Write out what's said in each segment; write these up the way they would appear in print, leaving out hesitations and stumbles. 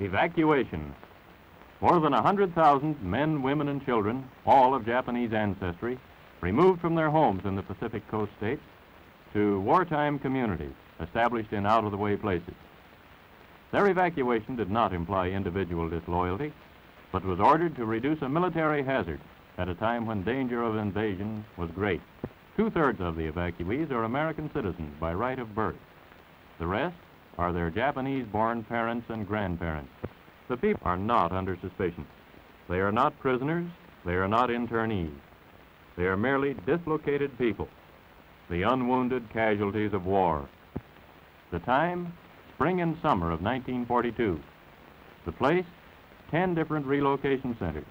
Evacuation. More than 100,000 men, women, and children, all of Japanese ancestry, removed from their homes in the Pacific Coast states to wartime communities established in out-of-the-way places. Their evacuation did not imply individual disloyalty, but was ordered to reduce a military hazard at a time when danger of invasion was great. Two-thirds of the evacuees are American citizens by right of birth. The rest are their Japanese-born parents and grandparents. The people are not under suspicion. They are not prisoners. They are not internees. They are merely dislocated people, the unwounded casualties of war. The time, spring and summer of 1942. The place, 10 different relocation centers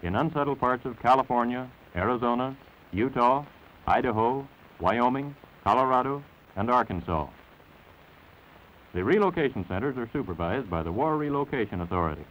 in unsettled parts of California, Arizona, Utah, Idaho, Wyoming, Colorado, and Arkansas. The relocation centers are supervised by the War Relocation Authority,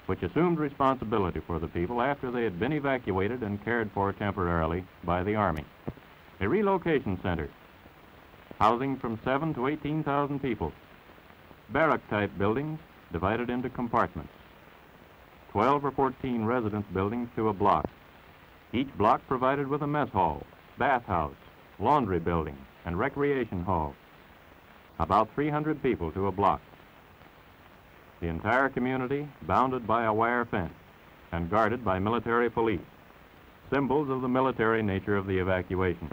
which assumed responsibility for the people after they had been evacuated and cared for temporarily by the Army. A relocation center, housing from 7,000 to 18,000 people. Barrack-type buildings divided into compartments. 12 or 14 residence buildings to a block. Each block provided with a mess hall, bathhouse, laundry building, and recreation hall. About 300 people to a block. The entire community bounded by a wire fence and guarded by military police, symbols of the military nature of the evacuation.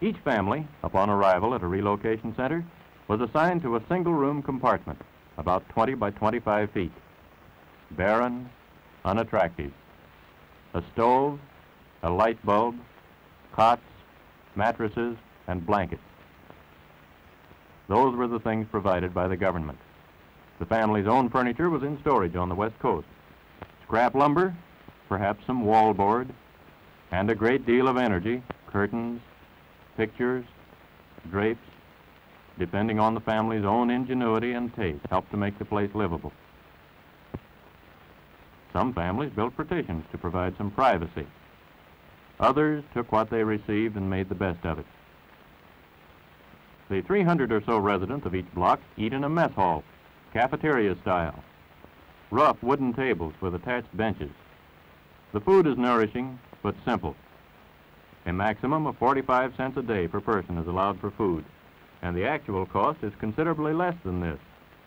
Each family, upon arrival at a relocation center, was assigned to a single-room compartment, about 20 by 25 feet. Barren, unattractive. A stove, a light bulb, cots, mattresses, and blankets. Those were the things provided by the government. The family's own furniture was in storage on the West Coast. Scrap lumber, perhaps some wallboard, and a great deal of energy, curtains, pictures, drapes, depending on the family's own ingenuity and taste, helped to make the place livable. Some families built partitions to provide some privacy. Others took what they received and made the best of it. The 300 or so residents of each block eat in a mess hall, cafeteria style. Rough wooden tables with attached benches. The food is nourishing, but simple. A maximum of 45 cents a day per person is allowed for food, and the actual cost is considerably less than this,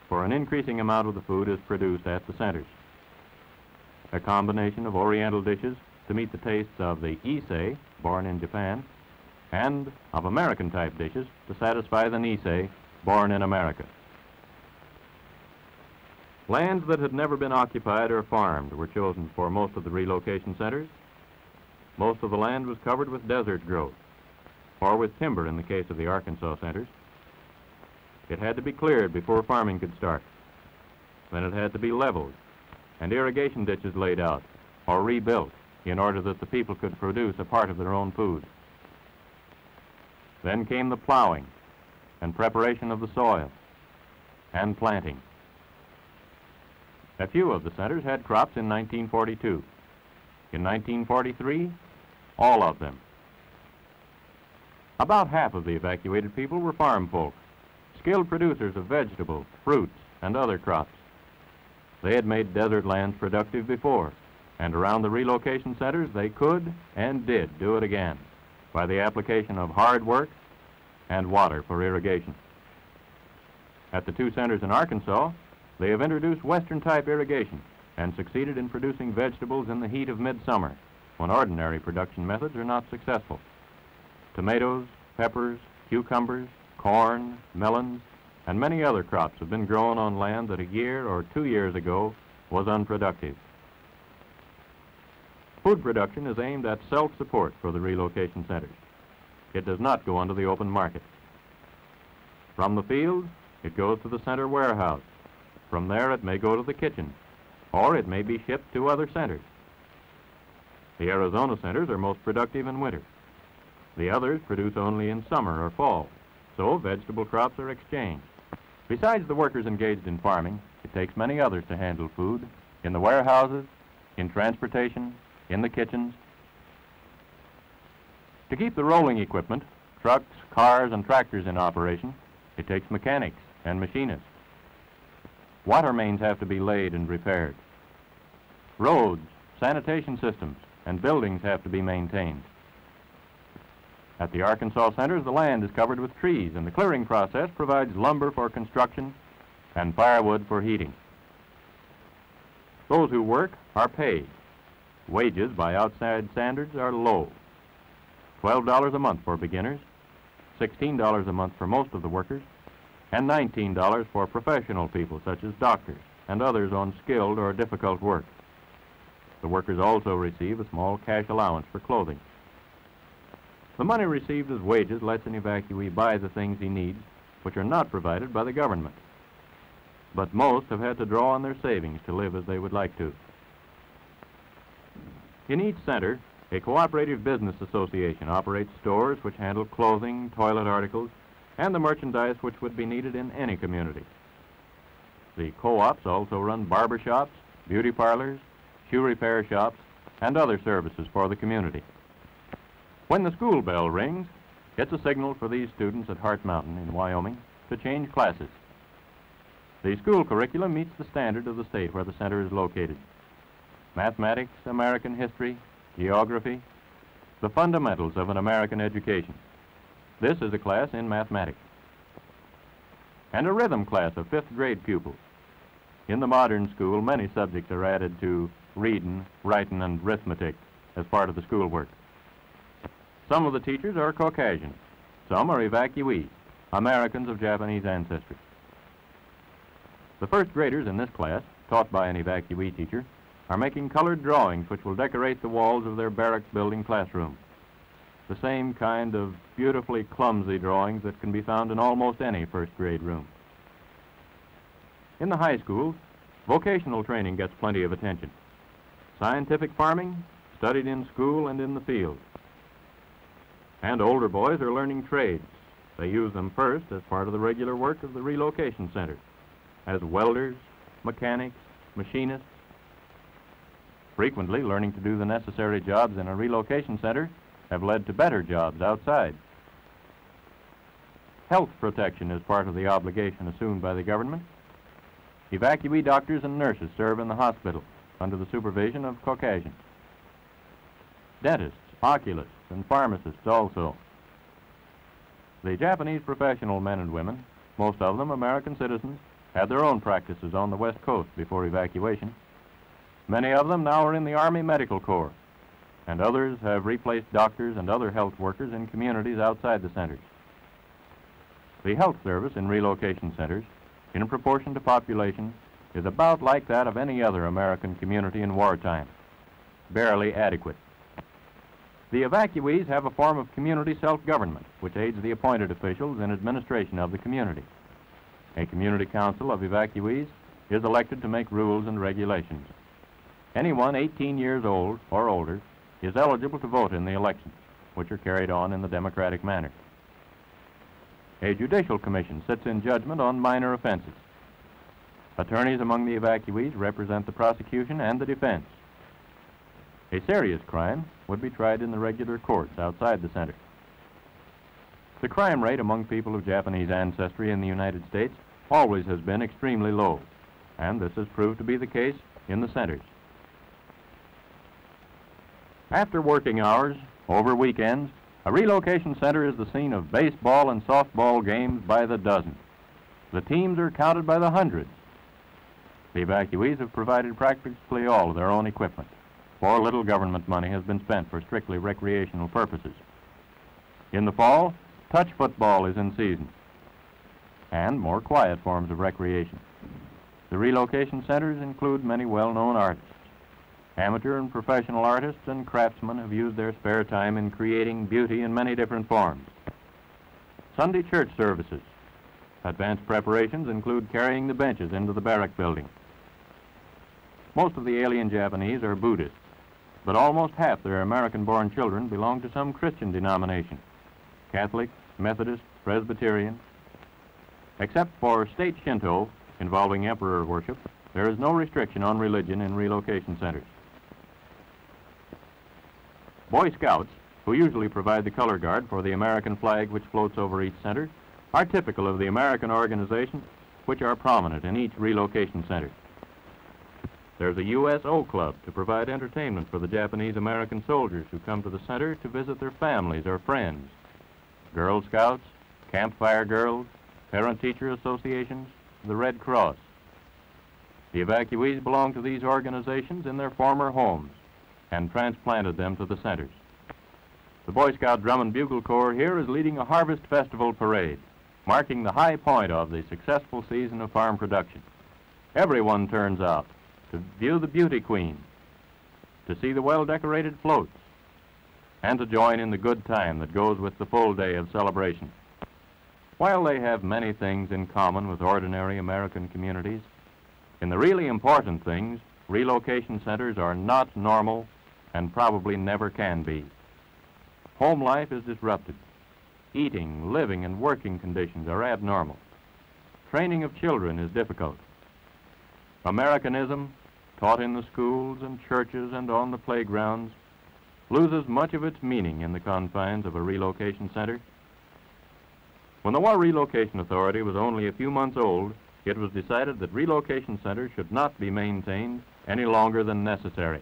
for an increasing amount of the food is produced at the centers. A combination of Oriental dishes to meet the tastes of the Issei, born in Japan, and of American-type dishes to satisfy the Nisei, born in America. Lands that had never been occupied or farmed were chosen for most of the relocation centers. Most of the land was covered with desert growth, or with timber in the case of the Arkansas centers. It had to be cleared before farming could start. Then it had to be leveled, and irrigation ditches laid out or rebuilt in order that the people could produce a part of their own food. Then came the plowing and preparation of the soil and planting. A few of the centers had crops in 1942. In 1943, all of them. About half of the evacuated people were farm folk, skilled producers of vegetables, fruits, and other crops. They had made desert lands productive before, and around the relocation centers they could and did do it again by the application of hard work and water for irrigation. At the two centers in Arkansas, they have introduced Western-type irrigation and succeeded in producing vegetables in the heat of midsummer, when ordinary production methods are not successful. Tomatoes, peppers, cucumbers, corn, melons, and many other crops have been grown on land that a year or 2 years ago was unproductive. Food production is aimed at self-support for the relocation centers. It does not go onto the open market. From the field, it goes to the center warehouse. From there, it may go to the kitchen, or it may be shipped to other centers. The Arizona centers are most productive in winter. The others produce only in summer or fall, so vegetable crops are exchanged. Besides the workers engaged in farming, it takes many others to handle food, in the warehouses, in transportation, in the kitchens. To keep the rolling equipment, trucks, cars, and tractors in operation, it takes mechanics and machinists. Water mains have to be laid and repaired. Roads, sanitation systems, and buildings have to be maintained. At the Arkansas centers, the land is covered with trees, and the clearing process provides lumber for construction and firewood for heating. Those who work are paid. Wages by outside standards are low. $12 a month for beginners, $16 a month for most of the workers, and $19 for professional people such as doctors and others on skilled or difficult work. The workers also receive a small cash allowance for clothing. The money received as wages lets an evacuee buy the things he needs, which are not provided by the government. But most have had to draw on their savings to live as they would like to. In each center, a cooperative business association operates stores which handle clothing, toilet articles, and the merchandise which would be needed in any community. The co-ops also run barber shops, beauty parlors, shoe repair shops, and other services for the community. When the school bell rings, it's a signal for these students at Hart Mountain in Wyoming to change classes. The school curriculum meets the standard of the state where the center is located. Mathematics, American history, geography, the fundamentals of an American education. This is a class in mathematics. And a rhythm class of 5th grade pupils. In the modern school, many subjects are added to reading, writing, and arithmetic as part of the schoolwork. Some of the teachers are Caucasian. Some are evacuees, Americans of Japanese ancestry. The first graders in this class, taught by an evacuee teacher, are making colored drawings which will decorate the walls of their barracks building classroom. The same kind of beautifully clumsy drawings that can be found in almost any first grade room. In the high schools, vocational training gets plenty of attention. Scientific farming, studied in school and in the field. And older boys are learning trades. They use them first as part of the regular work of the relocation center, as welders, mechanics, machinists. Frequently, learning to do the necessary jobs in a relocation center have led to better jobs outside. Health protection is part of the obligation assumed by the government. Evacuee doctors and nurses serve in the hospital under the supervision of Caucasians. Dentists, oculists, and pharmacists also. The Japanese professional men and women, most of them American citizens, had their own practices on the West Coast before evacuation. Many of them now are in the Army Medical Corps, and others have replaced doctors and other health workers in communities outside the centers. The health service in relocation centers, in proportion to population, is about like that of any other American community in wartime, barely adequate. The evacuees have a form of community self-government which aids the appointed officials in administration of the community. A community council of evacuees is elected to make rules and regulations. Anyone 18 years old or older is eligible to vote in the elections, which are carried on in the democratic manner. A judicial commission sits in judgment on minor offenses. Attorneys among the evacuees represent the prosecution and the defense. A serious crime would be tried in the regular courts outside the center. The crime rate among people of Japanese ancestry in the United States always has been extremely low, and this has proved to be the case in the centers. After working hours, over weekends, a relocation center is the scene of baseball and softball games by the dozen. The teams are counted by the hundreds. The evacuees have provided practically all of their own equipment, for little government money has been spent for strictly recreational purposes. In the fall, touch football is in season, and more quiet forms of recreation. The relocation centers include many well-known artists. Amateur and professional artists and craftsmen have used their spare time in creating beauty in many different forms. Sunday church services. Advanced preparations include carrying the benches into the barrack building. Most of the alien Japanese are Buddhists, but almost half their American-born children belong to some Christian denomination: Catholic, Methodist, Presbyterian. Except for state Shinto, involving emperor worship, there is no restriction on religion in relocation centers. Boy Scouts, who usually provide the color guard for the American flag which floats over each center, are typical of the American organization which are prominent in each relocation center. There's a USO club to provide entertainment for the Japanese-American soldiers who come to the center to visit their families or friends. Girl Scouts, Campfire Girls, Parent-Teacher Associations, the Red Cross. The evacuees belong to these organizations in their former homes and transplanted them to the centers. The Boy Scout Drum and Bugle Corps here is leading a harvest festival parade, marking the high point of the successful season of farm production. Everyone turns out to view the beauty queen, to see the well-decorated floats, and to join in the good time that goes with the full day of celebration. While they have many things in common with ordinary American communities, in the really important things, relocation centers are not normal and probably never can be. Home life is disrupted. Eating, living, and working conditions are abnormal. Training of children is difficult. Americanism, taught in the schools and churches and on the playgrounds, loses much of its meaning in the confines of a relocation center. When the War Relocation Authority was only a few months old, it was decided that relocation centers should not be maintained any longer than necessary.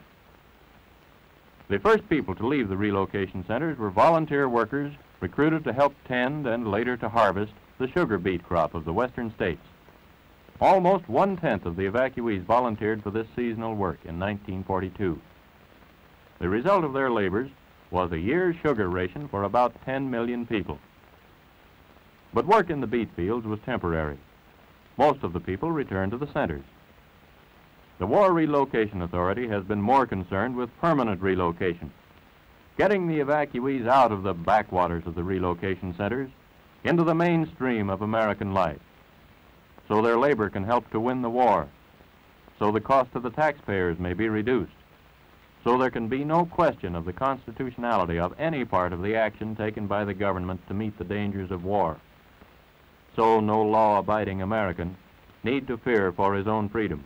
The first people to leave the relocation centers were volunteer workers recruited to help tend and later to harvest the sugar beet crop of the western states. Almost 1/10 of the evacuees volunteered for this seasonal work in 1942. The result of their labors was a year's sugar ration for about 10 million people. But work in the beet fields was temporary. Most of the people returned to the centers. The War Relocation Authority has been more concerned with permanent relocation, getting the evacuees out of the backwaters of the relocation centers into the mainstream of American life, so their labor can help to win the war, so the cost to the taxpayers may be reduced, so there can be no question of the constitutionality of any part of the action taken by the government to meet the dangers of war, so no law-abiding American need to fear for his own freedom.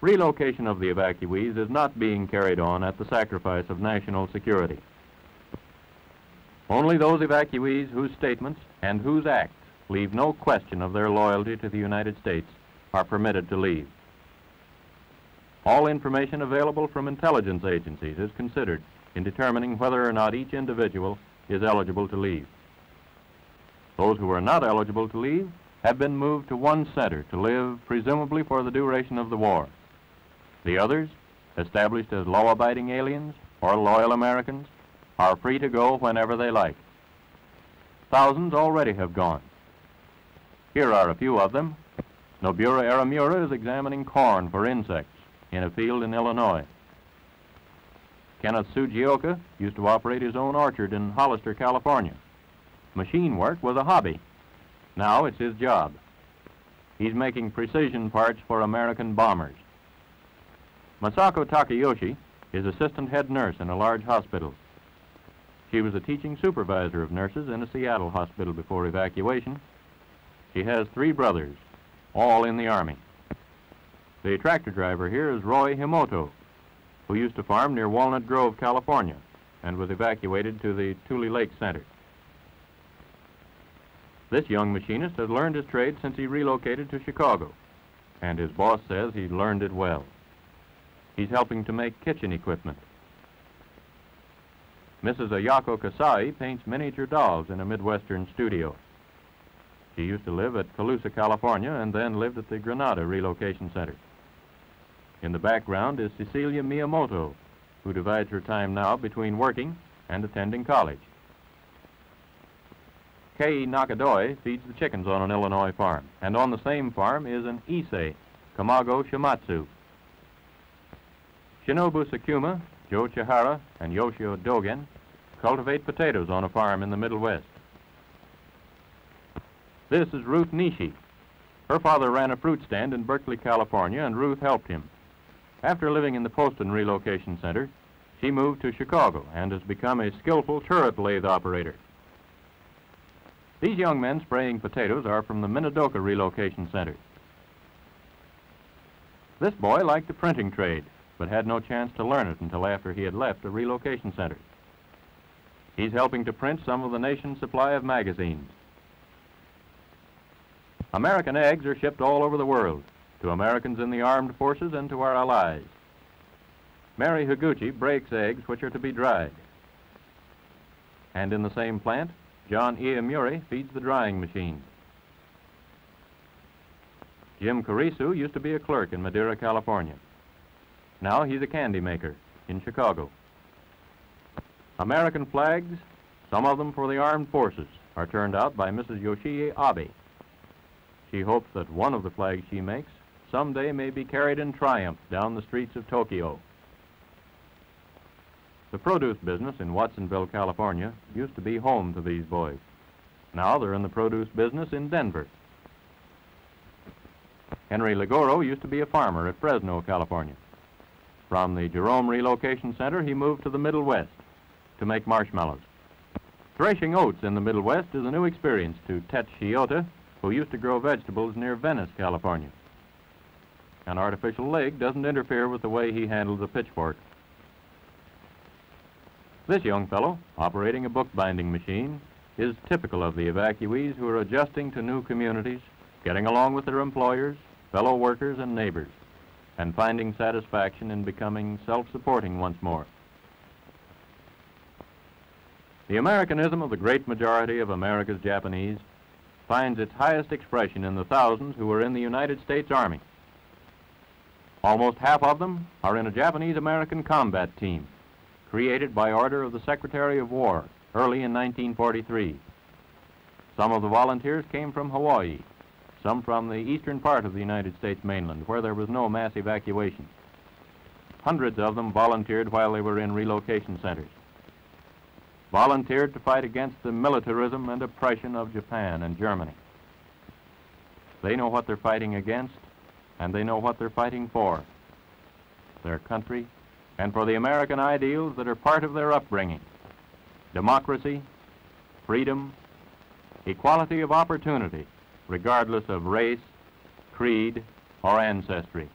Relocation of the evacuees is not being carried on at the sacrifice of national security. Only those evacuees whose statements and whose acts leave no question of their loyalty to the United States are permitted to leave. All information available from intelligence agencies is considered in determining whether or not each individual is eligible to leave. Those who are not eligible to leave have been moved to one center to live presumably for the duration of the war. The others, established as law-abiding aliens or loyal Americans, are free to go whenever they like. Thousands already have gone. Here are a few of them. Nobura Aramura is examining corn for insects in a field in Illinois. Kenneth Sugioka used to operate his own orchard in Hollister, California. Machine work was a hobby. Now it's his job. He's making precision parts for American bombers. Masako Takayoshi is assistant head nurse in a large hospital. She was a teaching supervisor of nurses in a Seattle hospital before evacuation. She has 3 brothers, all in the Army. The tractor driver here is Roy Himoto, who used to farm near Walnut Grove, California, and was evacuated to the Tule Lake Center. This young machinist has learned his trade since he relocated to Chicago, and his boss says he learned it well. He's helping to make kitchen equipment. Mrs. Ayako Kasai paints miniature dolls in a Midwestern studio. She used to live at Colusa, California, and then lived at the Granada Relocation Center. In the background is Cecilia Miyamoto, who divides her time now between working and attending college. Kei Nakadoi feeds the chickens on an Illinois farm, and on the same farm is an Nisei, Kamago Shimatsu. Shinobu Sakuma, Joe Chihara, and Yoshio Dogen cultivate potatoes on a farm in the Middle West. This is Ruth Nishi. Her father ran a fruit stand in Berkeley, California, and Ruth helped him. After living in the Poston Relocation Center, she moved to Chicago and has become a skillful turret lathe operator. These young men spraying potatoes are from the Minidoka Relocation Center. This boy liked the printing trade, but had no chance to learn it until after he had left the relocation center. He's helping to print some of the nation's supply of magazines. American eggs are shipped all over the world, to Americans in the armed forces and to our allies. Mary Higuchi breaks eggs which are to be dried. And in the same plant, John Iamuri feeds the drying machine. Jim Carisu used to be a clerk in Madera, California. Now he's a candy maker in Chicago. American flags, some of them for the armed forces, are turned out by Mrs. Yoshie Abe. She hopes that one of the flags she makes someday may be carried in triumph down the streets of Tokyo. The produce business in Watsonville, California, used to be home to these boys. Now they're in the produce business in Denver. Henry Ligoro used to be a farmer at Fresno, California. From the Jerome Relocation Center, he moved to the Middle West to make marshmallows. Threshing oats in the Middle West is a new experience to Tet Shiota, who used to grow vegetables near Venice, California. An artificial leg doesn't interfere with the way he handles a pitchfork. This young fellow, operating a bookbinding machine, is typical of the evacuees who are adjusting to new communities, getting along with their employers, fellow workers, and neighbors, and finding satisfaction in becoming self-supporting once more. The Americanism of the great majority of America's Japanese finds its highest expression in the thousands who are in the United States Army. Almost half of them are in a Japanese-American combat team, created by order of the Secretary of War early in 1943. Some of the volunteers came from Hawaii, some from the eastern part of the United States mainland, where there was no mass evacuation. Hundreds of them volunteered while they were in relocation centers. Volunteered to fight against the militarism and oppression of Japan and Germany. They know what they're fighting against, and they know what they're fighting for. Their country, and for the American ideals that are part of their upbringing: democracy, freedom, equality of opportunity, regardless of race, creed, or ancestry.